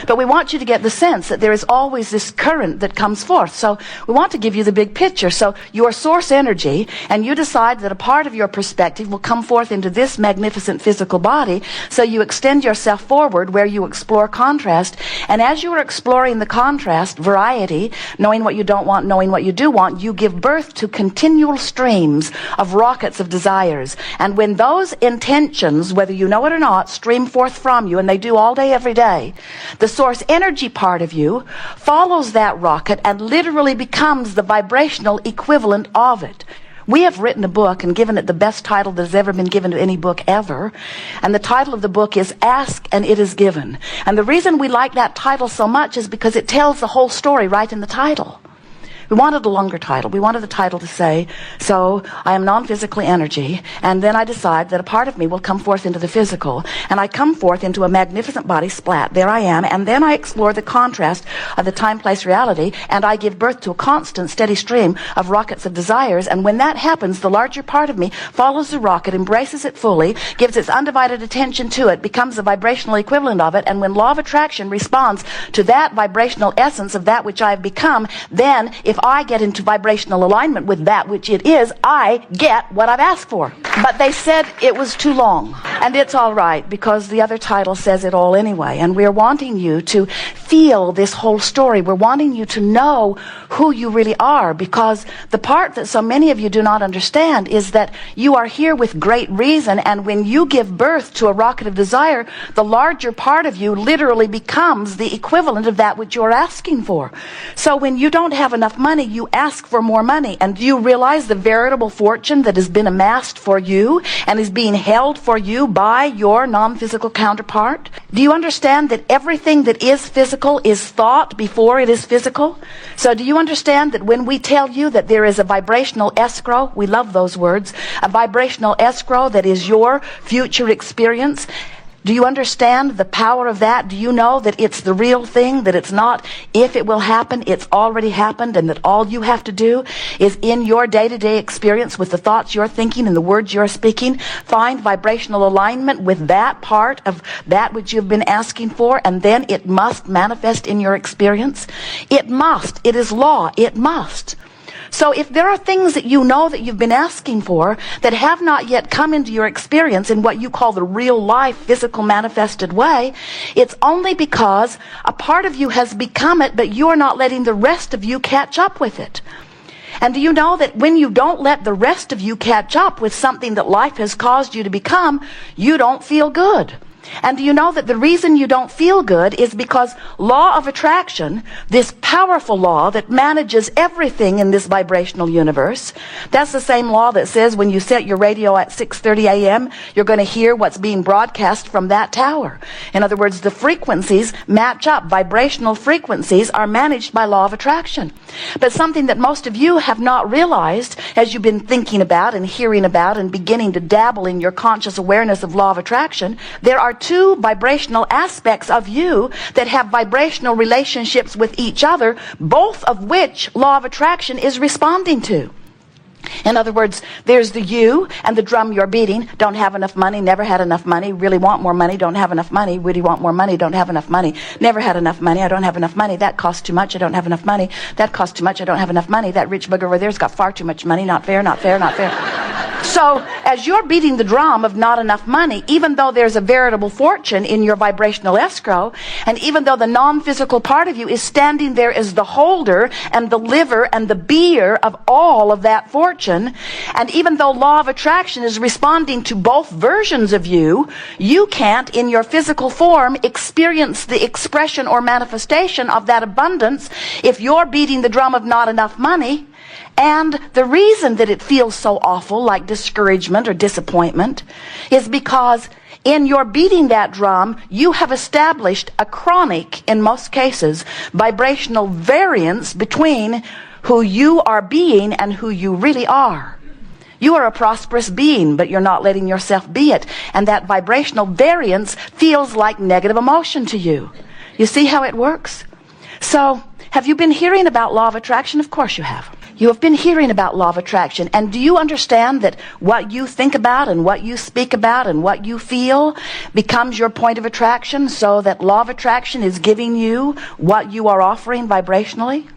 But we want you to get the sense that there is always this current that comes forth. So we want to give you the big picture. So your source energy, and you decide that a part of your perspective will come forth into this magnificent physical body. So you extend yourself forward where you explore contrast. And as you are exploring the contrast, variety, knowing what you don't want, knowing what you do want, you give birth to continual streams of rockets of desires. And when those intentions, whether you know it or not, stream forth from you, and they do all day, every day, the source energy part of you follows that rocket and literally becomes the vibrational equivalent of it. We have written a book and given it the best title that has ever been given to any book ever. And the title of the book is Ask and It Is Given. And the reason we like that title so much is because it tells the whole story right in the title. We wanted a longer title. We wanted the title to say, so I am non-physically energy, and then I decide that a part of me will come forth into the physical, and I come forth into a magnificent body, splat, there I am, and then I explore the contrast of the time, place, reality, and I give birth to a constant, steady stream of rockets of desires, and when that happens, the larger part of me follows the rocket, embraces it fully, gives its undivided attention to it, becomes the vibrational equivalent of it, and when law of attraction responds to that vibrational essence of that which I have become, then if I get into vibrational alignment with that which it is, I get what I've asked for. But they said it was too long. And it's all right, because the other title says it all anyway. And we're wanting you to feel this whole story. We're wanting you to know who you really are, because the part that so many of you do not understand is that you are here with great reason, and when you give birth to a rocket of desire, the larger part of you literally becomes the equivalent of that which you're asking for. So when you don't have enough money, you ask for more money. And do you realize the veritable fortune that has been amassed for you and is being held for you by your non-physical counterpart? Do you understand that everything that is physical is thought before it is physical? So do you understand that when we tell you that there is a vibrational escrow, we love those words, a vibrational escrow that is your future experience? Do you understand the power of that? Do you know that it's the real thing, that it's not if it will happen, it's already happened, and that all you have to do is in your day-to-day experience with the thoughts you're thinking and the words you're speaking, find vibrational alignment with that part of that which you've been asking for, and then it must manifest in your experience? It must. It is law. It must. So if there are things that you know that you've been asking for that have not yet come into your experience in what you call the real life, physical manifested way, it's only because a part of you has become it, but you're not letting the rest of you catch up with it. And do you know that when you don't let the rest of you catch up with something that life has caused you to become, you don't feel good? And do you know that the reason you don't feel good is because law of attraction, this powerful law that manages everything in this vibrational universe, that's the same law that says when you set your radio at 6:30 a.m., you're going to hear what's being broadcast from that tower. In other words, the frequencies match up. Vibrational frequencies are managed by law of attraction. But something that most of you have not realized as you've been thinking about and hearing about and beginning to dabble in your conscious awareness of law of attraction, there are two vibrational aspects of you that have vibrational relationships with each other, both of which law of attraction is responding to. In other words, there's the you and the drum you're beating. Don't have enough money, never had enough money, really want more money, don't have enough money, really want more money, don't have enough money, never had enough money, I don't have enough money, that costs too much, I don't have enough money, that costs too much, I don't have enough money, that rich bugger over there's got far too much money, not fair, not fair, not fair. So as you're beating the drum of not enough money, even though there's a veritable fortune in your vibrational escrow, and even though the non-physical part of you is standing there as the holder and the liver and the beer of all of that fortune, and even though law of attraction is responding to both versions of you, you can't in your physical form experience the expression or manifestation of that abundance if you're beating the drum of not enough money. And the reason that it feels so awful, like discouragement or disappointment, is because in your beating that drum, you have established a chronic, in most cases, vibrational variance between who you are being and who you really are. You are a prosperous being, but you're not letting yourself be it. And that vibrational variance feels like negative emotion to you. You see how it works? So, have you been hearing about law of attraction? Of course you have. You have been hearing about law of attraction, and do you understand that what you think about and what you speak about and what you feel becomes your point of attraction, so that law of attraction is giving you what you are offering vibrationally?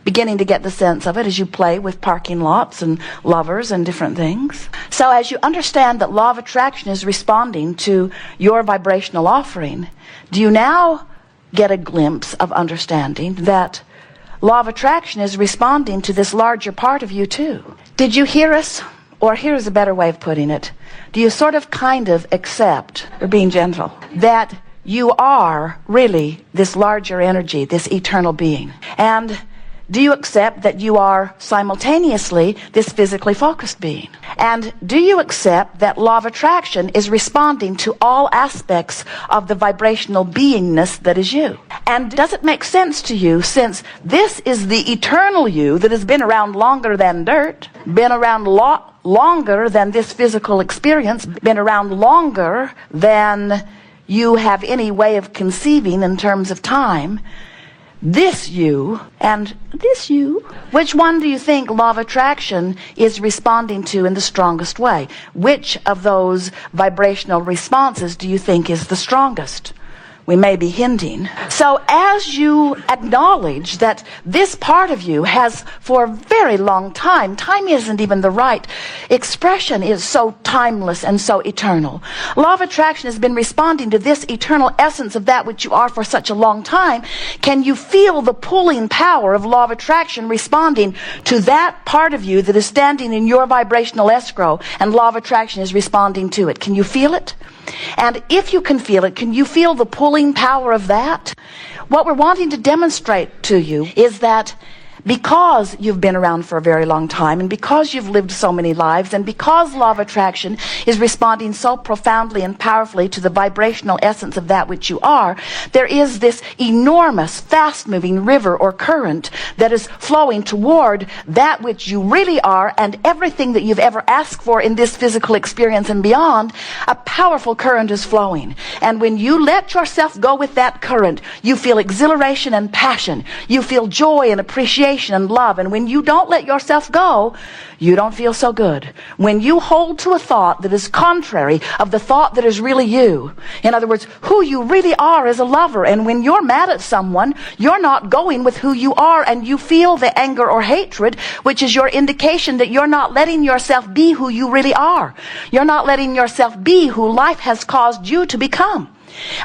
Beginning to get the sense of it as you play with parking lots and lovers and different things. So as you understand that law of attraction is responding to your vibrational offering, do you now get a glimpse of understanding that law of attraction is responding to this larger part of you too? Did you hear us? Or here's a better way of putting it. Do you sort of kind of accept, or being gentle, that you are really this larger energy, this eternal being? And do you accept that you are simultaneously this physically focused being? And do you accept that law of attraction is responding to all aspects of the vibrational beingness that is you? And does it make sense to you, since this is the eternal you that has been around longer than dirt, been around longer than this physical experience, been around longer than you have any way of conceiving in terms of time, this you and this you, which one do you think law of attraction is responding to in the strongest way? Which of those vibrational responses do you think is the strongest? We may be hinting. So as you acknowledge that this part of you has for a very long time isn't even the right expression, is so timeless and so eternal. Law of attraction has been responding to this eternal essence of that which you are for such a long time. Can you feel the pulling power of law of attraction responding to that part of you that is standing in your vibrational escrow, and law of attraction is responding to it? Can you feel it? And if you can feel it, can you feel the pulling power of that? What we're wanting to demonstrate to you is that because you've been around for a very long time, and because you've lived so many lives, and because law of attraction is responding so profoundly and powerfully to the vibrational essence of that which you are, there is this enormous, fast-moving river or current that is flowing toward that which you really are, and everything that you've ever asked for in this physical experience and beyond. A powerful current is flowing. And when you let yourself go with that current, you feel exhilaration and passion. You feel joy and appreciation and love. And when you don't let yourself go, you don't feel so good. When you hold to a thought that is contrary of the thought that is really you, in other words, who you really are as a lover, and when you're mad at someone, you're not going with who you are, and you feel the anger or hatred, which is your indication that you're not letting yourself be who you really are. You're not letting yourself be who life has caused you to become.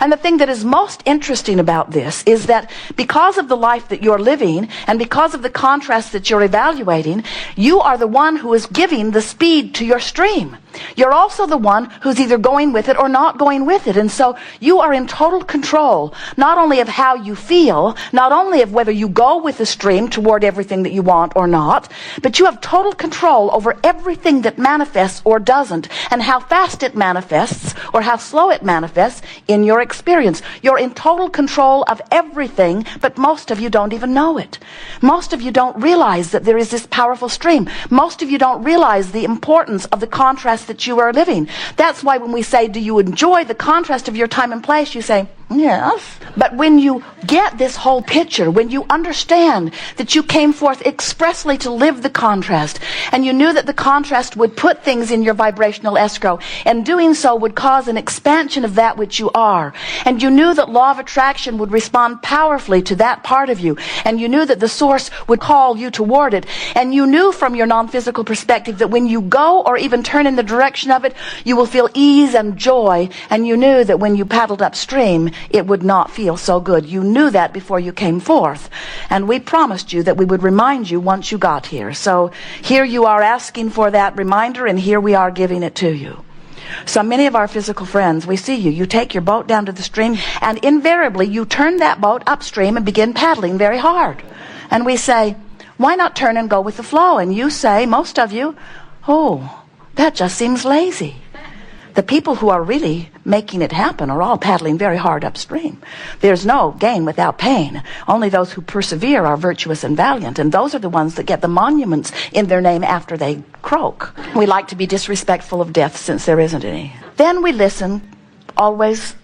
And the thing that is most interesting about this is that because of the life that you're living, and because of the contrast that you're evaluating, you are the one who is giving the speed to your stream. You're also the one who's either going with it or not going with it. And so you are in total control, not only of how you feel, not only of whether you go with the stream toward everything that you want or not, but you have total control over everything that manifests or doesn't, and how fast it manifests or how slow it manifests in your experience. You're in total control of everything, but most of you don't even know it. Most of you don't realize that there is this powerful stream. Most of you don't realize the importance of the contrast that you are living. That's why when we say, do you enjoy the contrast of your time and place, you say, yes. But when you get this whole picture, when you understand that you came forth expressly to live the contrast, and you knew that the contrast would put things in your vibrational escrow, and doing so would cause an expansion of that which you are, and you knew that law of attraction would respond powerfully to that part of you, and you knew that the source would call you toward it, and you knew from your non-physical perspective that when you go or even turn in the direction of it, you will feel ease and joy, and you knew that when you paddled upstream, it would not feel so good. You knew that before you came forth. And we promised you that we would remind you once you got here. So here you are asking for that reminder, and here we are giving it to you. So many of our physical friends, we see you. You take your boat down to the stream, and invariably you turn that boat upstream and begin paddling very hard. And we say, why not turn and go with the flow? And you say, most of you, oh, that just seems lazy. The people who are really making it happen are all paddling very hard upstream. There's no gain without pain. Only those who persevere are virtuous and valiant, and those are the ones that get the monuments in their name after they croak. We like to be disrespectful of death since there isn't any. Then we listen, always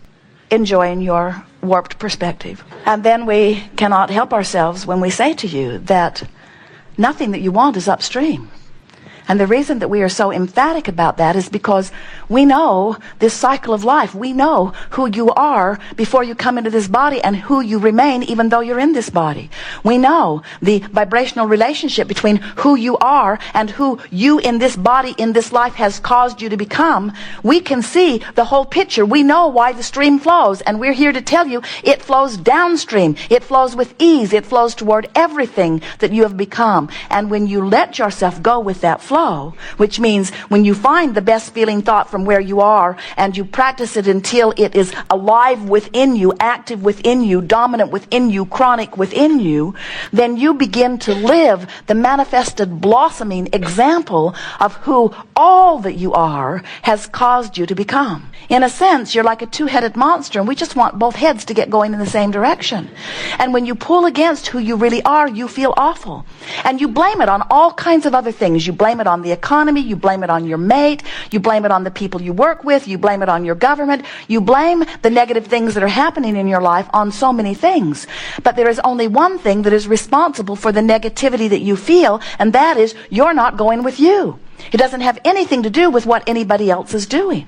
enjoying your warped perspective. And then we cannot help ourselves when we say to you that nothing that you want is upstream. And the reason that we are so emphatic about that is because we know this cycle of life. We know who you are before you come into this body and who you remain even though you're in this body. We know the vibrational relationship between who you are and who you in this body, in this life, has caused you to become. We can see the whole picture. We know why the stream flows, and we're here to tell you it flows downstream. It flows with ease. It flows toward everything that you have become. And when you let yourself go with that flow, which means when you find the best feeling thought from where you are and you practice it until it is alive within you, active within you, dominant within you, chronic within you, then you begin to live the manifested blossoming example of who all that you are has caused you to become. In a sense, you're like a two-headed monster, and we just want both heads to get going in the same direction. And when you pull against who you really are, you feel awful. And you blame it on all kinds of other things. You blame it on the economy, you blame it on your mate, you blame it on the people you work with, you blame it on your government, you blame the negative things that are happening in your life on so many things. But there is only one thing that is responsible for the negativity that you feel, and that is you're not going with you. It doesn't have anything to do with what anybody else is doing.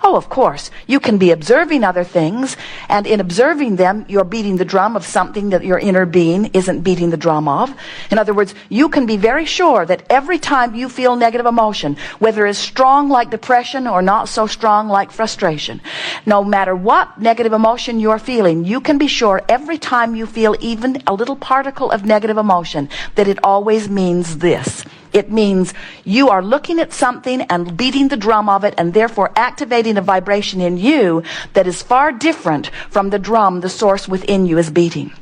Oh, of course, you can be observing other things, and in observing them, you're beating the drum of something that your inner being isn't beating the drum of. In other words, you can be very sure that every time you feel negative emotion, whether it's strong like depression or not so strong like frustration, no matter what negative emotion you're feeling, you can be sure every time you feel even a little particle of negative emotion that it always means this. It means you are looking at something and beating the drum of it, and therefore activating a vibration in you that is far different from the drum the source within you is beating.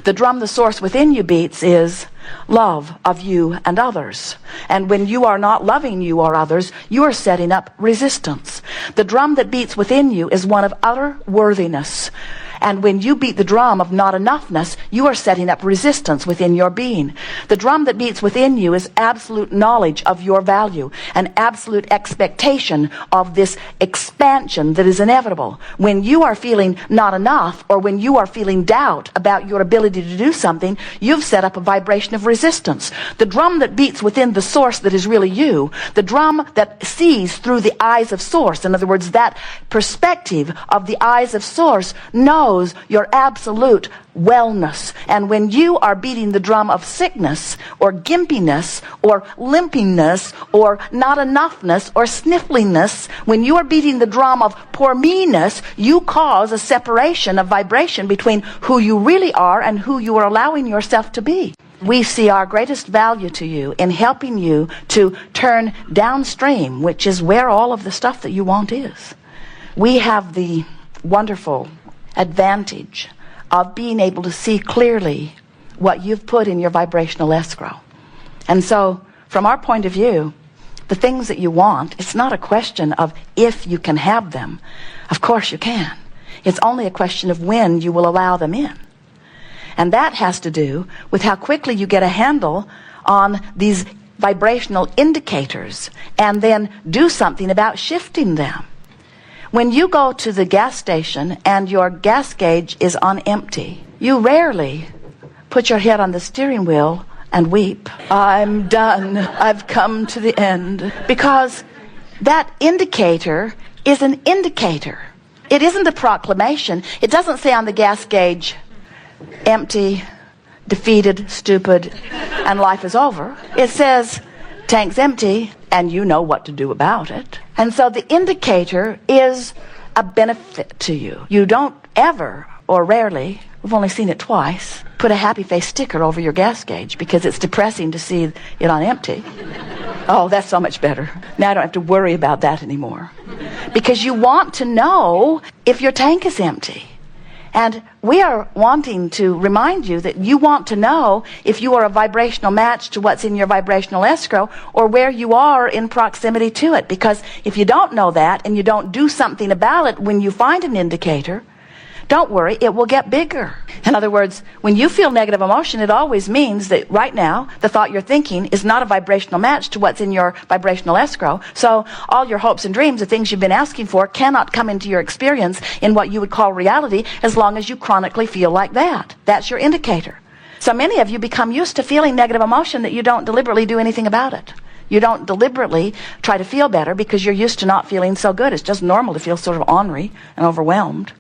The drum the source within you beats is love of you and others. And when you are not loving you or others, you are setting up resistance. The drum that beats within you is one of utter worthiness. And when you beat the drum of not enoughness, you are setting up resistance within your being. The drum that beats within you is absolute knowledge of your value, an absolute expectation of this expansion that is inevitable. When you are feeling not enough, or when you are feeling doubt about your ability to do something, you've set up a vibration of resistance. The drum that beats within the source that is really you, the drum that sees through the eyes of source, in other words, that perspective of the eyes of source, knows your absolute wellness. And when you are beating the drum of sickness or gimpiness or limpiness or not enoughness or sniffliness, when you are beating the drum of poor meanness, you cause a separation of vibration between who you really are and who you are allowing yourself to be. We see our greatest value to you in helping you to turn downstream, which is where all of the stuff that you want is. We have the wonderful advantage of being able to see clearly what you've put in your vibrational escrow. And so, from our point of view, the things that you want, it's not a question of if you can have them. Of course you can. It's only a question of when you will allow them in. And that has to do with how quickly you get a handle on these vibrational indicators and then do something about shifting them. When you go to the gas station and your gas gauge is on empty, you rarely put your head on the steering wheel and weep. I'm done. I've come to the end. Because that indicator is an indicator. It isn't a proclamation. It doesn't say on the gas gauge, empty, defeated, stupid, and life is over. It says, tank's empty, and you know what to do about it. And so the indicator is a benefit to you. You don't ever, or rarely, we've only seen it twice, put a happy face sticker over your gas gauge because it's depressing to see it on empty. Oh, that's so much better. Now I don't have to worry about that anymore. Because you want to know if your tank is empty. And we are wanting to remind you that you want to know if you are a vibrational match to what's in your vibrational escrow or where you are in proximity to it. Because if you don't know that and you don't do something about it when you find an indicator, don't worry, it will get bigger. In other words, when you feel negative emotion, it always means that right now, the thought you're thinking is not a vibrational match to what's in your vibrational escrow. So all your hopes and dreams, the things you've been asking for, cannot come into your experience in what you would call reality as long as you chronically feel like that. That's your indicator. So many of you become used to feeling negative emotion that you don't deliberately do anything about it. You don't deliberately try to feel better because you're used to not feeling so good. It's just normal to feel sort of ornery and overwhelmed.